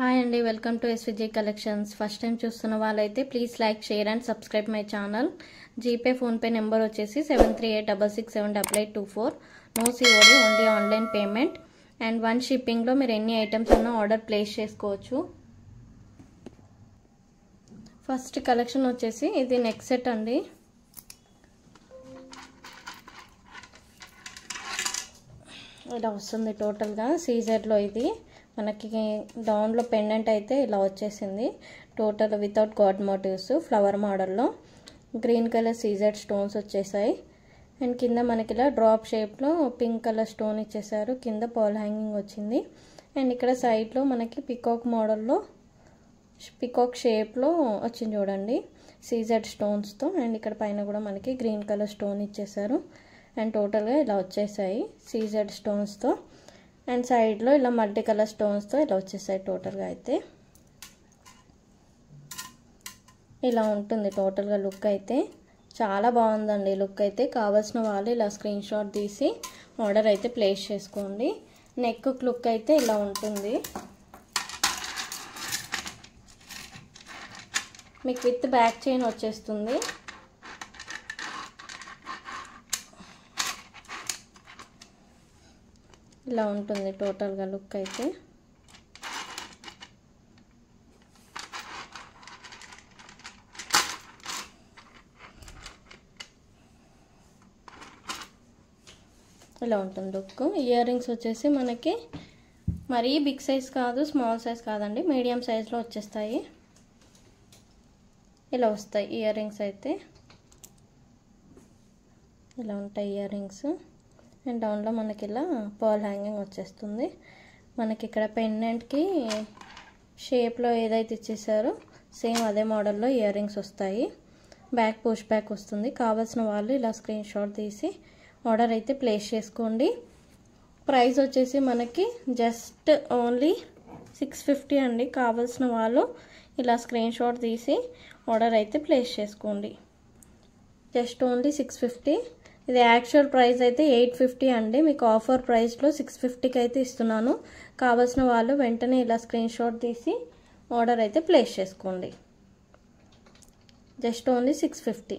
Hi అండి, welcome to SVJ collections. First time చూస్తున్న వాళ్ళైతే please like, share and subscribe my channel. GPay, PhonePe number వచ్చేసి 7386678824. No COD, only online payment. And one షిప్పింగ్లో మీరు ఎన్ని items అన్నా ఆర్డర్ ప్లేస్ చేసుకోవచ్చు. ఫస్ట్ కలెక్షన్ వచ్చేసి ఇది నెక్ సెట్ అండి. ఇలా వస్తుంది టోటల్గా సీజర్లో. ఇది మనకి డౌన్లో పెండెంట్ అయితే ఇలా వచ్చేసింది. Total without god motifs flower మోడల్లో గ్రీన్ కలర్ సీజర్ స్టోన్స్ వచ్చేసాయి. అండ్ కింద మనకి ఇలా డ్రాప్ షేప్లో పింక్ కలర్ స్టోన్ ఇచ్చేసారు. కింద పర్ల్ హ్యాంగింగ్ వచ్చింది. అండ్ ఇక్కడ సైడ్లో మనకి పికాక్ మోడల్లో పికాక్ షేప్లో వచ్చింది చూడండి, సీజర్ స్టోన్స్తో. అండ్ ఇక్కడ పైన కూడా మనకి గ్రీన్ కలర్ స్టోన్ ఇచ్చేసారు. అండ్ టోటల్గా ఇలా వచ్చేసాయి సీజర్ స్టోన్స్తో. అండ్ సైడ్లో ఇలా మల్టీ కలర్ స్టోన్స్తో ఇలా వచ్చేసాయి. టోటల్గా అయితే ఇలా ఉంటుంది టోటల్గా లుక్ అయితే. చాలా బాగుందండి లుక్ అయితే. కావాల్సిన వాళ్ళు ఇలా స్క్రీన్ షాట్ తీసి ఆర్డర్ అయితే ప్లేస్ చేసుకోండి. నెక్ లుక్ అయితే ఇలా ఉంటుంది. మీకు విత్ బ్యాక్ చైన్ వచ్చేస్తుంది. ఇలా ఉంటుంది టోటల్గా లుక్ అయితే. ఇలా ఉంటుంది లుక్. ఇయర్ రింగ్స్ వచ్చేసి మనకి మరీ బిగ్ సైజ్ కాదు, స్మాల్ సైజ్ కాదండి, మీడియం సైజ్లో వచ్చేస్తాయి. ఇలా వస్తాయి ఇయర్ రింగ్స్ అయితే. ఇలా ఉంటాయి ఇయర్ రింగ్స్. అండ్ డౌన్లో మనకి ఇలా పర్ల్ హ్యాంగింగ్ వచ్చేస్తుంది. మనకి ఇక్కడ పెండెంట్కి షేప్లో ఏదైతే ఇచ్చేసారో సేమ్ అదే మోడల్లో ఇయర్ రింగ్స్ వస్తాయి. బ్యాక్ పుష్ బ్యాక్ వస్తుంది. కావాల్సిన వాళ్ళు ఇలా స్క్రీన్ షాట్ తీసి ఆర్డర్ అయితే ప్లేస్ చేసుకోండి. ప్రైస్ వచ్చేసి మనకి జస్ట్ ఓన్లీ 650 అండి. కావాల్సిన వాళ్ళు ఇలా స్క్రీన్ షాట్ తీసి ఆర్డర్ అయితే ప్లేస్ చేసుకోండి. Just only 650. ఇది యాక్చువల్ ప్రైస్ అయితే 850 అండి. మీకు ఆఫర్ ప్రైస్లో 650కి అయితే ఇస్తున్నాను. కావాల్సిన వాళ్ళు వెంటనే ఇలా స్క్రీన్ షాట్ తీసి ఆర్డర్ అయితే ప్లేస్ చేసుకోండి. Just only 650.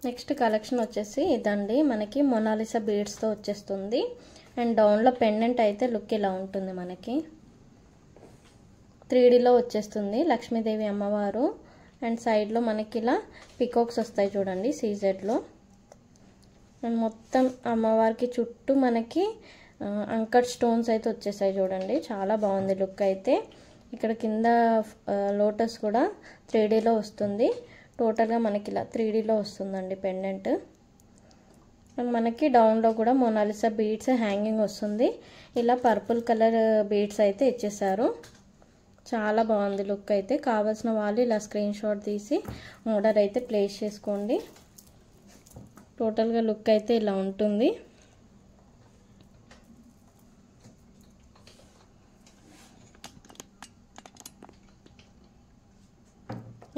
నెక్స్ట్ కలెక్షన్ వచ్చేసి ఇదండి. మనకి మొనాలిసా బీడ్స్తో వచ్చేస్తుంది. అండ్ డౌన్లో పెండెంట్ అయితే లుక్ ఇలా ఉంటుంది. మనకి 3Dలో వచ్చేస్తుంది లక్ష్మీదేవి అమ్మవారు. అండ్ సైడ్లో మనకి ఇలా పికాక్స్ వస్తాయి చూడండి సీజెడ్లో. అండ్ మొత్తం అమ్మవారికి చుట్టూ మనకి అంకట్ స్టోన్స్ అయితే వచ్చేసాయి చూడండి. చాలా బాగుంది లుక్ అయితే. ఇక్కడ కింద లోటస్ కూడా 3Dలో వస్తుంది. టోటల్గా మనకి ఇలా 3Dలో వస్తుందండి పెండెంట్. అండ్ మనకి డౌన్లో కూడా మొనాలిసా బీడ్స్ హ్యాంగింగ్ వస్తుంది. ఇలా పర్పుల్ కలర్ బీడ్స్ అయితే ఇచ్చేసారు. చాలా బాగుంది లుక్ అయితే. కావాల్సిన వాళ్ళు ఇలా స్క్రీన్ షాట్ తీసి ఆర్డర్ అయితే ప్లేస్ చేసుకోండి. టోటల్గా లుక్ అయితే ఇలా ఉంటుంది.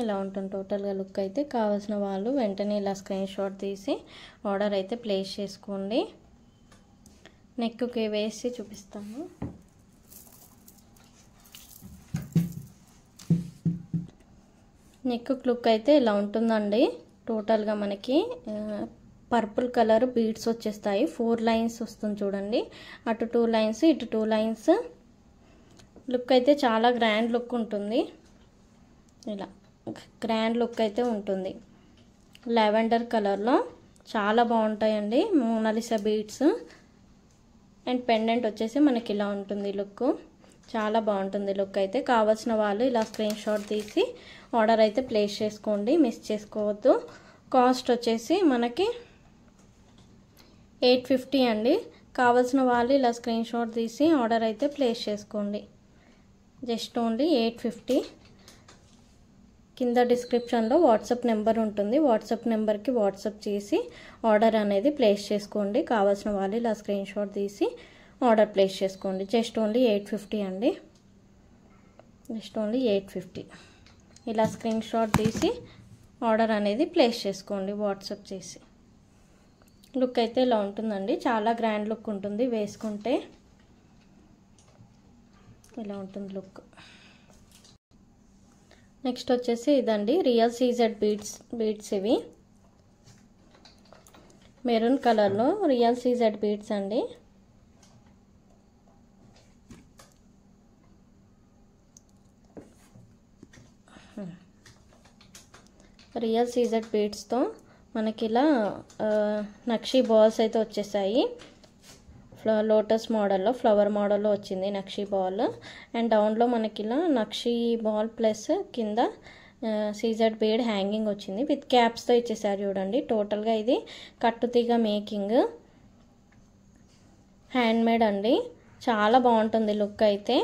ఇలా ఉంటుంది టోటల్గా లుక్ అయితే. కావాల్సిన వాళ్ళు వెంటనే ఇలా స్క్రీన్ షాట్ తీసి ఆర్డర్ అయితే ప్లేస్ చేసుకోండి. నెక్కి వేసి చూపిస్తాను. నెక్ లుక్ అయితే ఇలా ఉంటుందండి. టోటల్గా మనకి పర్పుల్ కలర్ బీడ్స్ వచ్చేస్తాయి. 4 లైన్స్ వస్తుంది చూడండి. అటు 2 లైన్స్, ఇటు 2 లైన్స్. లుక్ అయితే చాలా గ్రాండ్ లుక్ ఉంటుంది. ఇలా గ్రాండ్ లుక్ అయితే ఉంటుంది. లావెండర్ కలర్లో చాలా బాగుంటాయండి మోనాలిసా బీడ్స్. అండ్ పెండెంట్ వచ్చేసి మనకి ఇలా ఉంటుంది లుక్. చాలా బాగుంటుంది లుక్ అయితే. కావాల్సిన వాళ్ళు ఇలా స్క్రీన్ షాట్ తీసి ఆర్డర్ అయితే ప్లేస్ చేసుకోండి. మిస్ చేసుకోవద్దు. కాస్ట్ వచ్చేసి మనకి 850 అండి. కావాల్సిన వాళ్ళు ఇలా స్క్రీన్ షాట్ తీసి ఆర్డర్ అయితే ప్లేస్ చేసుకోండి. Just only 850. కింద డిస్క్రిప్షన్లో వాట్సాప్ నెంబర్ ఉంటుంది. వాట్సాప్ నెంబర్కి వాట్సాప్ చేసి ఆర్డర్ అనేది ప్లేస్ చేసుకోండి. కావాల్సిన వాళ్ళు ఇలా స్క్రీన్ షాట్ తీసి ఆర్డర్ ప్లేస్ చేసుకోండి. జస్ట్ ఓన్లీ 850 అండి. Just only 850. ఇలా స్క్రీన్ షాట్ తీసి ఆర్డర్ అనేది ప్లేస్ చేసుకోండి వాట్సాప్ చేసి. లుక్ అయితే ఇలా ఉంటుందండి, చాలా గ్రాండ్ లుక్ ఉంటుంది వేసుకుంటే. ఇలా ఉంటుంది లుక్. నెక్స్ట్ వచ్చేసి ఇదండి రియల్ సీజెడ్ బీడ్స్ ఇవి మెరూన్ కలర్లో రియల్ సీజెడ్ బీడ్స్ అండి. రియల్ సీజెడ్ బీడ్స్తో మనకి ఇలా నక్షీ బాల్స్ అయితే వచ్చేసాయి. లోటస్ మోడల్లో ఫ్లవర్ మోడల్లో వచ్చింది నక్షీ బాల్. అండ్ డౌన్లో మనకి ఇలా నక్షీ బాల్ ప్లస్ కింద సీజెడ్ బీడ్ హ్యాంగింగ్ వచ్చింది విత్ క్యాప్స్తో ఇచ్చేసారు చూడండి. టోటల్గా ఇది కట్టుతీగ మేకింగ్, హ్యాండ్మేడ్ అండి. చాలా బాగుంటుంది లుక్ అయితే.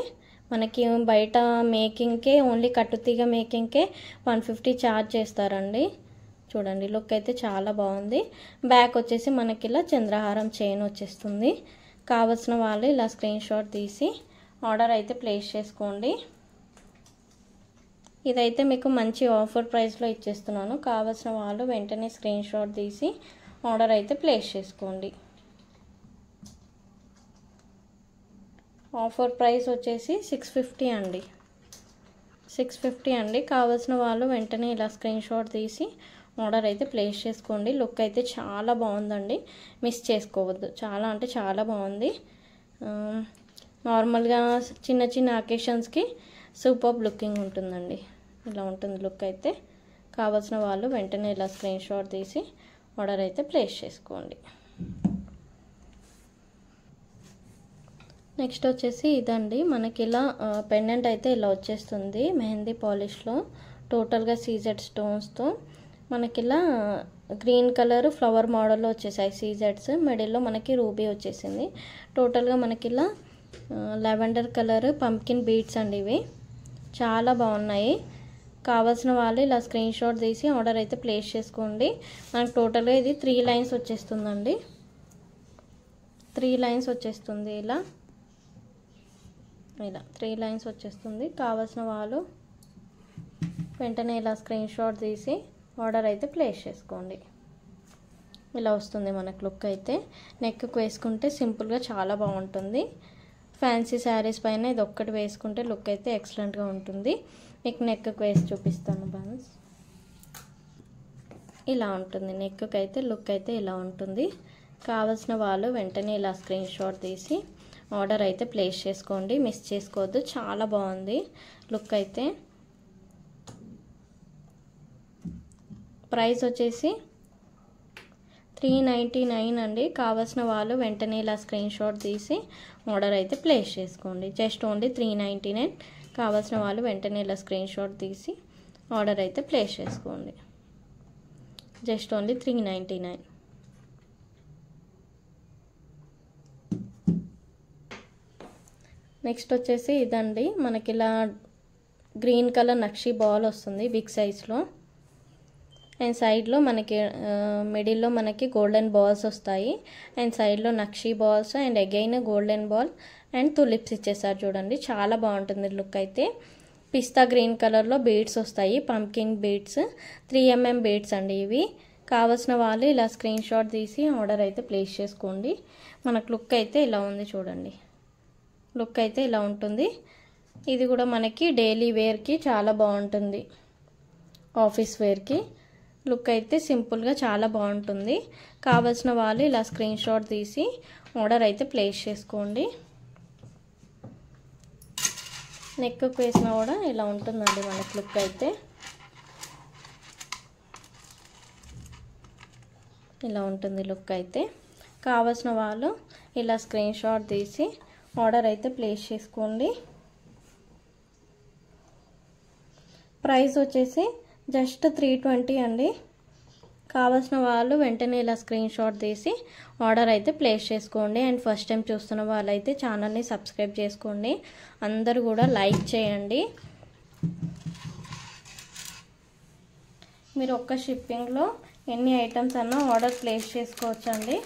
మనకి బయట మేకింగ్కే ఓన్లీ కట్టుతీగ మేకింగ్కే 150 ఛార్జ్ చేస్తారండి. చూడండి లుక్ అయితే చాలా బాగుంది. బ్యాక్ వచ్చేసి మనకి ఇలా చంద్రహారం చైన్ వచ్చేస్తుంది. కావాల్సిన వాళ్ళు ఇలా స్క్రీన్ షాట్ తీసి ఆర్డర్ అయితే ప్లేస్ చేసుకోండి. ఇదైతే మీకు మంచి ఆఫర్ ప్రైస్లో ఇచ్చేస్తున్నాను. కావాల్సిన వాళ్ళు వెంటనే స్క్రీన్ షాట్ తీసి ఆర్డర్ అయితే ప్లేస్ చేసుకోండి. ఆఫర్ ప్రైస్ వచ్చేసి 650 అండి. 650 అండి. కావాల్సిన వాళ్ళు వెంటనే ఇలా స్క్రీన్ షాట్ తీసి ఆర్డర్ అయితే ప్లేస్ చేసుకోండి. లుక్ అయితే చాలా బాగుందండి, మిస్ చేసుకోవద్దు. చాలా అంటే చాలా బాగుంది. నార్మల్గా చిన్న చిన్న అకేషన్స్కి సూపర్ లుకింగ్ ఉంటుందండి. ఇలా ఉంటుంది లుక్ అయితే. కావాల్సిన వాళ్ళు వెంటనే ఇలా స్క్రీన్ షాట్ తీసి ఆర్డర్ అయితే ప్లేస్ చేసుకోండి. నెక్స్ట్ వచ్చేసి ఇదండి మనకి ఇలా పెండెంట్ అయితే ఇలా వచ్చేస్తుంది మెహందీ పాలిష్లో, టోటల్గా సీజెడ్ స్టోన్స్తో. మనకి ఇలా గ్రీన్ కలర్ ఫ్లవర్ మోడల్లో వచ్చేసాయి సీజెడ్స్. మిడిల్లో మనకి రూబీ వచ్చేసింది. టోటల్గా మనకి ఇలా లెవెండర్ కలర్ పంప్కిన్ బీడ్స్ అండి. ఇవి చాలా బాగున్నాయి. కావాల్సిన వాళ్ళు ఇలా స్క్రీన్ షాట్ తీసి ఆర్డర్ అయితే ప్లేస్ చేసుకోండి. మనకు టోటల్గా ఇది 3 లైన్స్ వచ్చేస్తుందండి. 3 లైన్స్ వచ్చేస్తుంది. ఇలా 3 లైన్స్ వచ్చేస్తుంది. కావాల్సిన వాళ్ళు వెంటనే ఇలా స్క్రీన్ షాట్ తీసి ఆర్డర్ అయితే ప్లేస్ చేసుకోండి. ఇలా వస్తుంది మనకు లుక్ అయితే. నెక్కి వేసుకుంటే సింపుల్గా చాలా బాగుంటుంది. ఫ్యాన్సీ శారీస్ పైన ఇది ఒక్కటి వేసుకుంటే లుక్ అయితే ఎక్సలెంట్గా ఉంటుంది. మీకు నెక్కి వేసి చూపిస్తాను బన్స్. ఇలా ఉంటుంది నెక్కి అయితే లుక్ అయితే ఇలా ఉంటుంది. కావాల్సిన వాళ్ళు వెంటనే ఇలా స్క్రీన్ షాట్ తీసి ఆర్డర్ అయితే ప్లేస్ చేసుకోండి, మిస్ చేసుకోవద్దు. చాలా బాగుంది లుక్ అయితే. ప్రైస్ వచ్చేసి 399 అండి. కావాల్సిన వాళ్ళు వెంటనే ఇలా స్క్రీన్ షాట్ తీసి ఆర్డర్ అయితే ప్లేస్ చేసుకోండి. Just only 399. కావాల్సిన వాళ్ళు వెంటనే ఇలా స్క్రీన్ షాట్ తీసి ఆర్డర్ అయితే ప్లేస్ చేసుకోండి. Just only 399. నెక్స్ట్ వచ్చేసి ఇదండి మనకి ఇలా గ్రీన్ కలర్ నక్షీ బాల్ వస్తుంది బిగ్ సైజ్లో. అండ్ సైడ్లో మనకి మిడిల్లో మనకి గోల్డెన్ బాల్స్ వస్తాయి. అండ్ సైడ్లో nakshi balls and again golden ball and tulips ఇచ్చేసారు చూడండి. చాలా బాగుంటుంది లుక్ అయితే. పిస్తా గ్రీన్ కలర్లో బీడ్స్ వస్తాయి, పంకిన్ బీడ్స్, 3mm బీడ్స్ అండి ఇవి. కావాల్సిన వాళ్ళు ఇలా స్క్రీన్ షాట్ తీసి ఆర్డర్ అయితే ప్లేస్ చేసుకోండి. మనకు లుక్ అయితే ఇలా ఉంది చూడండి. లుక్ అయితే ఇలా ఉంటుంది. ఇది కూడా మనకి డైలీ వేర్కి చాలా బాగుంటుంది, ఆఫీస్ వేర్కి. లుక్ అయితే సింపుల్గా చాలా బాగుంటుంది. కావాల్సిన వాళ్ళు ఇలా స్క్రీన్ షాట్ తీసి ఆర్డర్ అయితే ప్లేస్ చేసుకోండి. నెక్ వేసినా కూడా ఇలా ఉంటుందండి మనకి లుక్ అయితే. ఇలా ఉంటుంది లుక్ అయితే. కావాల్సిన వాళ్ళు ఇలా స్క్రీన్ షాట్ తీసి ఆర్డర్ అయితే ప్లేస్ చేసుకోండి. ప్రైస్ వచ్చేసి జస్ట్ 320 అండి. కావాల్సిన వాళ్ళు వెంటనే ఇలా స్క్రీన్ షాట్ తీసి ఆర్డర్ అయితే ప్లేస్ చేసుకోండి. అండ్ ఫస్ట్ టైం చూస్తున్న వాళ్ళైతే ఛానల్ని సబ్స్క్రైబ్ చేసుకోండి. అందరూ కూడా లైక్ చేయండి. మీరు ఒక్క షిప్పింగ్లో ఎన్ని ఐటమ్స్ అన్నా ఆర్డర్ ప్లేస్ చేసుకోవచ్చండి.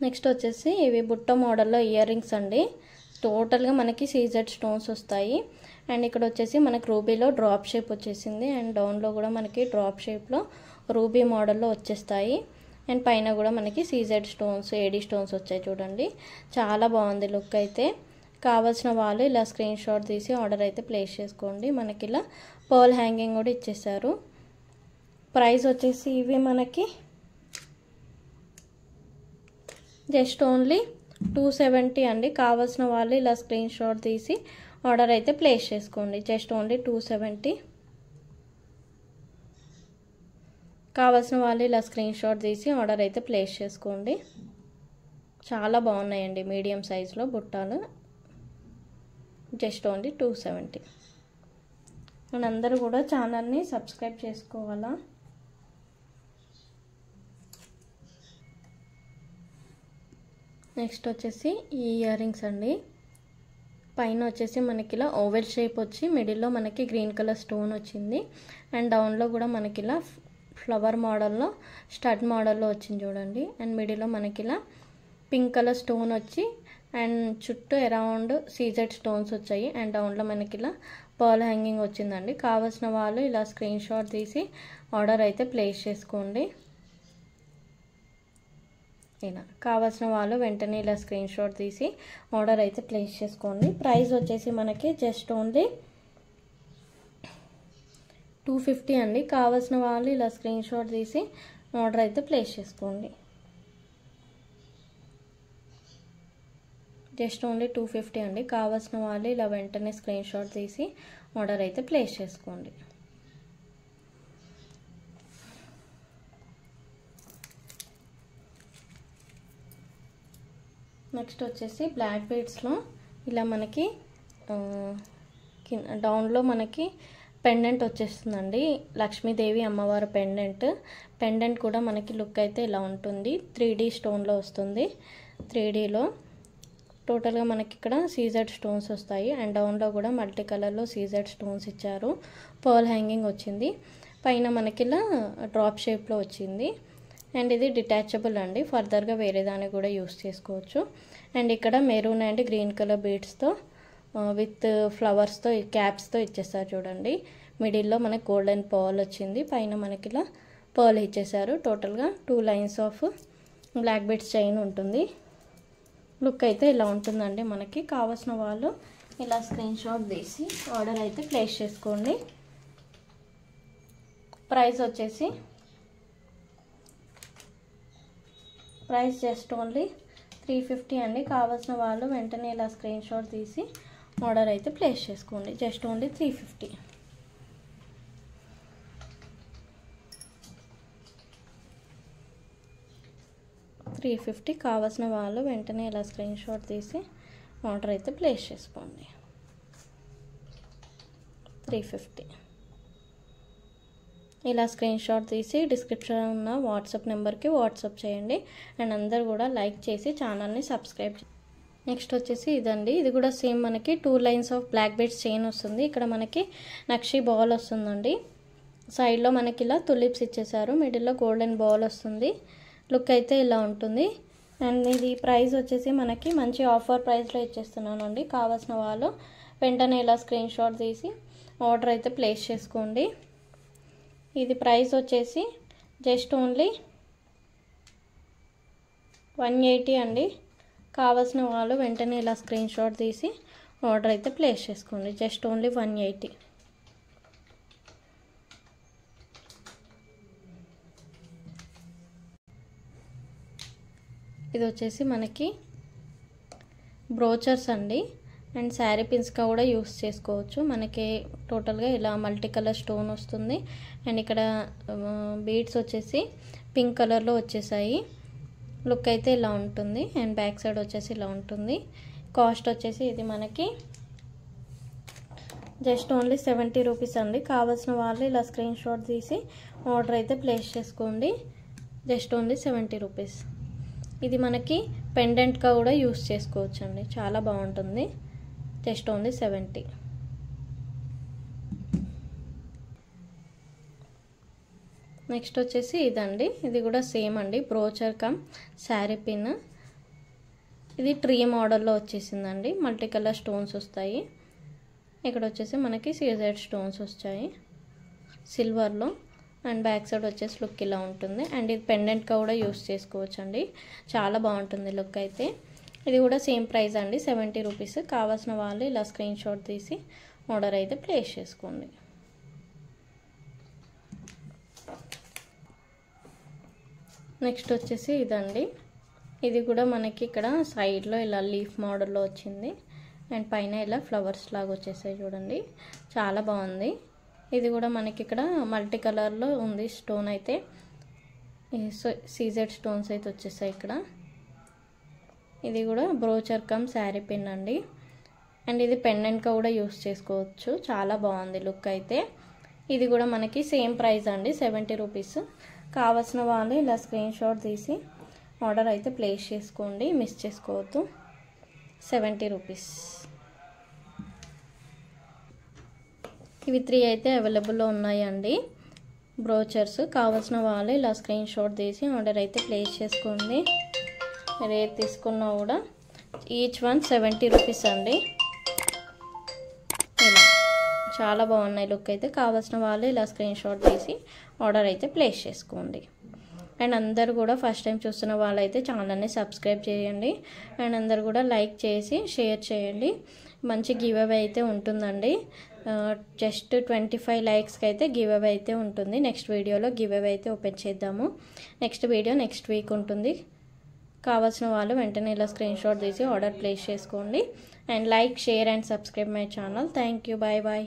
నెక్స్ట్ వచ్చేసి ఇవి బుట్ట మోడల్లో ఇయర్ రింగ్స్ అండి. టోటల్గా మనకి సీజెడ్ స్టోన్స్ వస్తాయి. అండ్ ఇక్కడ వచ్చేసి మనకి రూబీలో డ్రాప్ షేప్ వచ్చేసింది. అండ్ డౌన్లో కూడా మనకి డ్రాప్ షేప్లో రూబీ మోడల్లో వచ్చేస్తాయి. అండ్ పైన కూడా మనకి సీజెడ్ స్టోన్స్, ఏడీ స్టోన్స్ వచ్చాయి చూడండి. చాలా బాగుంది లుక్ అయితే. కావాల్సిన వాళ్ళు ఇలా స్క్రీన్ షాట్ తీసి ఆర్డర్ అయితే ప్లేస్ చేసుకోండి. మనకి ఇలా పర్ల్ హ్యాంగింగ్ కూడా ఇచ్చేసారు. ప్రైస్ వచ్చేసి ఇవి మనకి జస్ట్ ఓన్లీ 270 అండి. కావాల్సిన వాళ్ళు ఇలా స్క్రీన్ షాట్ తీసి ఆర్డర్ అయితే ప్లేస్ చేసుకోండి. Just only 270. కావాల్సిన వాళ్ళు ఇలా స్క్రీన్ షాట్ తీసి ఆర్డర్ అయితే ప్లేస్ చేసుకోండి. చాలా బాగున్నాయండి మీడియం సైజులో బుట్టాలు. Just only 270. మనందరూ కూడా ఛానల్ని సబ్స్క్రైబ్ చేసుకోవాలా. నెక్స్ట్ వచ్చేసి ఈ ఇయర్ రింగ్స్ అండి. పైన వచ్చేసి మనకి ఇలా ఓవెల్ షేప్ వచ్చి మిడిల్లో మనకి గ్రీన్ కలర్ స్టోన్ వచ్చింది. అండ్ డౌన్లో కూడా మనకి ఇలా ఫ్లవర్ మోడల్లో స్టడ్ మోడల్లో వచ్చింది చూడండి. అండ్ మిడిల్లో మనకి ఇలా పింక్ కలర్ స్టోన్ వచ్చి అండ్ చుట్టూ అరౌండ్ సీజెడ్ స్టోన్స్ వచ్చాయి. అండ్ డౌన్లో మనకి ఇలా పర్ల్ హ్యాంగింగ్ వచ్చిందండి. కావాల్సిన వాళ్ళు ఇలా స్క్రీన్ షాట్ తీసి ఆర్డర్ అయితే ప్లేస్ చేసుకోండి. ఇలా కావాల్సిన వాళ్ళు వెంటనే ఇలా స్క్రీన్ షాట్ తీసి ఆర్డర్ అయితే ప్లేస్ చేసుకోండి. ప్రైస్ వచ్చేసి మనకి జస్ట్ ఓన్లీ 250 అండి. కావాల్సిన వాళ్ళు ఇలా స్క్రీన్ షాట్ తీసి ఆర్డర్ అయితే ప్లేస్ చేసుకోండి. జస్ట్ ఓన్లీ 250 అండి. కావాల్సిన వాళ్ళు ఇలా వెంటనే స్క్రీన్ షాట్ తీసి ఆర్డర్ అయితే ప్లేస్ చేసుకోండి. నెక్స్ట్ వచ్చేసి బ్లాక్ బీడ్స్లో ఇలా మనకి డౌన్లో మనకి పెండెంట్ వచ్చేస్తుందండి. లక్ష్మీదేవి అమ్మవారి పెండెంట్ కూడా మనకి లుక్ అయితే ఇలా ఉంటుంది. 3D స్టోన్లో వస్తుంది. 3Dలో టోటల్గా మనకి ఇక్కడ సీజెడ్ స్టోన్స్ వస్తాయి. అండ్ డౌన్లో కూడా మల్టీ కలర్లో సీజెడ్ స్టోన్స్ ఇచ్చారు. పర్ల్ హ్యాంగింగ్ వచ్చింది. పైన మనకి ఇలా డ్రాప్ షేప్లో వచ్చింది. అండ్ ఇది డిటాచబుల్ అండి. ఫర్దర్గా వేరే దాన్ని కూడా యూస్ చేసుకోవచ్చు. అండ్ ఇక్కడ మెరూన్ అండ్ గ్రీన్ కలర్ బీడ్స్తో విత్ ఫ్లవర్స్తో క్యాప్స్తో ఇచ్చేస్తారు చూడండి. మిడిల్లో మనకి గోల్డెన్ పర్ల్ వచ్చింది. పైన మనకి ఇలా పర్ల్ ఇచ్చేసారు. టోటల్గా 2 lines of black beads chain ఉంటుంది. లుక్ అయితే ఇలా ఉంటుందండి. మనకి కావాల్సిన వాళ్ళు ఇలా స్క్రీన్ షాట్ తీసి ఆర్డర్ అయితే ప్లేస్ చేసుకోండి. ప్రైస్ వచ్చేసి జస్ట్ ఓన్లీ 350 అండి. కావాల్సిన వాళ్ళు వెంటనే ఇలా స్క్రీన్ షాట్ తీసి ఆర్డర్ అయితే ప్లేస్ చేసుకోండి. Just only 350. కావాల్సిన వాళ్ళు వెంటనే ఇలా స్క్రీన్ షాట్ తీసి ఆర్డర్ అయితే ప్లేస్ చేసుకోండి. 350. ఇలా స్క్రీన్ షాట్ తీసి డిస్క్రిప్షన్ ఉన్న వాట్సాప్ నెంబర్కి వాట్సాప్ చేయండి. అండ్ అందరు కూడా లైక్ చేసి ఛానల్ని సబ్స్క్రైబ్. నెక్స్ట్ వచ్చేసి ఇదండి. ఇది కూడా సేమ్ మనకి 2 lines of black beads chain వస్తుంది. ఇక్కడ మనకి నక్షి బాల్ వస్తుందండి. సైడ్లో మనకి ఇలా తులిప్స్ ఇచ్చేసారు. మిడిల్లో గోల్డెన్ బాల్ వస్తుంది. లుక్ అయితే ఇలా ఉంటుంది. అండ్ ఇది ప్రైస్ వచ్చేసి మనకి మంచి ఆఫర్ ప్రైస్లో ఇచ్చేస్తున్నానండి. కావాల్సిన వాళ్ళు వెంటనే ఇలా స్క్రీన్ షాట్ తీసి ఆర్డర్ అయితే ప్లేస్ చేసుకోండి. ఇది ప్రైస్ వచ్చేసి జస్ట్ ఓన్లీ 180 అండి. కావాల్సిన వాళ్ళు వెంటనే ఇలా స్క్రీన్ షాట్ తీసి ఆర్డర్ అయితే ప్లేస్ చేసుకోండి. Just only 180. ఇది వచ్చేసి మనకి బ్రోచర్స్ అండి. అండ్ శారీ పిన్స్గా కూడా యూస్ చేసుకోవచ్చు. మనకి టోటల్గా ఇలా మల్టీ కలర్ స్టోన్ వస్తుంది. అండ్ ఇక్కడ బీడ్స్ వచ్చేసి పింక్ కలర్లో వచ్చేసాయి. లుక్ అయితే ఇలా ఉంటుంది. అండ్ బ్యాక్ సైడ్ వచ్చేసి ఇలా ఉంటుంది. కాస్ట్ వచ్చేసి ఇది మనకి జస్ట్ ఓన్లీ 70 రూపీస్ అండి. కావాల్సిన వాళ్ళు ఇలా స్క్రీన్ షాట్ తీసి ఆర్డర్ అయితే ప్లేస్ చేసుకోండి. Just only 70 rupees. ఇది మనకి పెండెంట్గా కూడా యూస్ చేసుకోవచ్చు అండి. చాలా బాగుంటుంది. Just only 70. నెక్స్ట్ వచ్చేసి ఇదండి. ఇది కూడా సేమ్ అండి. Brochure come sari pin. ఇది ట్రీ మోడల్లో వచ్చేసిందండి. మల్టీ కలర్ స్టోన్స్ వస్తాయి. ఇక్కడ వచ్చేసి మనకి సీజెడ్ స్టోన్స్ వచ్చాయి సిల్వర్లో. అండ్ బ్యాక్ సైడ్ వచ్చేసి లుక్ ఇలా ఉంటుంది. అండ్ ఇది పెండెంట్గా కూడా యూస్ చేసుకోవచ్చు అండి. చాలా బాగుంటుంది లుక్ అయితే. ఇది కూడా సేమ్ ప్రైస్ అండి, 70 రూపీస్. కావాల్సిన వాళ్ళు ఇలా స్క్రీన్ షాట్ తీసి ఆర్డర్ అయితే ప్లేస్ చేసుకోండి. నెక్స్ట్ వచ్చేసి ఇదండి. ఇది కూడా మనకి ఇక్కడ సైడ్లో ఇలా లీఫ్ మోడల్లో వచ్చింది. అండ్ పైన ఇలా ఫ్లవర్స్ లాగా వచ్చేసాయి చూడండి, చాలా బాగుంది. ఇది కూడా మనకి ఇక్కడ మల్టీ కలర్లో ఉంది స్టోన్ అయితే. సీజెడ్ స్టోన్స్ అయితే వచ్చేసాయి ఇక్కడ. ఇది కూడా బ్రోచర్ కమ్ శారీ పిన్ అండి. అండ్ ఇది పెండెంట్గా కూడా యూస్ చేసుకోవచ్చు, చాలా బాగుంది లుక్ అయితే. ఇది కూడా మనకి సేమ్ ప్రైస్ అండి, 70 రూపీస్. కావాల్సిన వాళ్ళు ఇలా స్క్రీన్ షాట్ తీసి ఆర్డర్ అయితే ప్లేస్ చేసుకోండి, మిస్ చేసుకోవద్దు. 70 రూపీస్. ఇవి 3 అయితే అవైలబుల్లో ఉన్నాయండి బ్రోచర్స్. కావాల్సిన వాళ్ళు ఇలా స్క్రీన్ షాట్ తీసి ఆర్డర్ అయితే ప్లేస్ చేసుకోండి. రేట్ తీసుకున్నా కూడా ఈచ్ వన్ 70 రూపీస్ అండి. ఇలా చాలా బాగున్నాయి లుక్ అయితే. కావాల్సిన వాళ్ళు ఇలా స్క్రీన్ షాట్ తీసి ఆర్డర్ అయితే ప్లేస్ చేసుకోండి. అండ్ అందరు కూడా ఫస్ట్ టైం చూస్తున్న వాళ్ళైతే ఛానల్ని సబ్స్క్రైబ్ చేయండి. అండ్ అందరు కూడా లైక్ చేసి షేర్ చేయండి. మంచి గివ్ అవే అయితే ఉంటుందండి. జస్ట్ 25 లైక్స్కి అయితే గివ్ అవే అయితే ఉంటుంది. నెక్స్ట్ వీడియోలో గివ్ అవే అయితే ఓపెన్ చేద్దాము. నెక్స్ట్ వీడియో నెక్స్ట్ వీక్ ఉంటుంది. కావాల్సిన వాళ్ళు వెంటనే ఇలా స్క్రీన్ షాట్ తీసి ఆర్డర్ ప్లేస్ చేసుకోండి. And like, share and subscribe my channel. Thank you. Bye bye.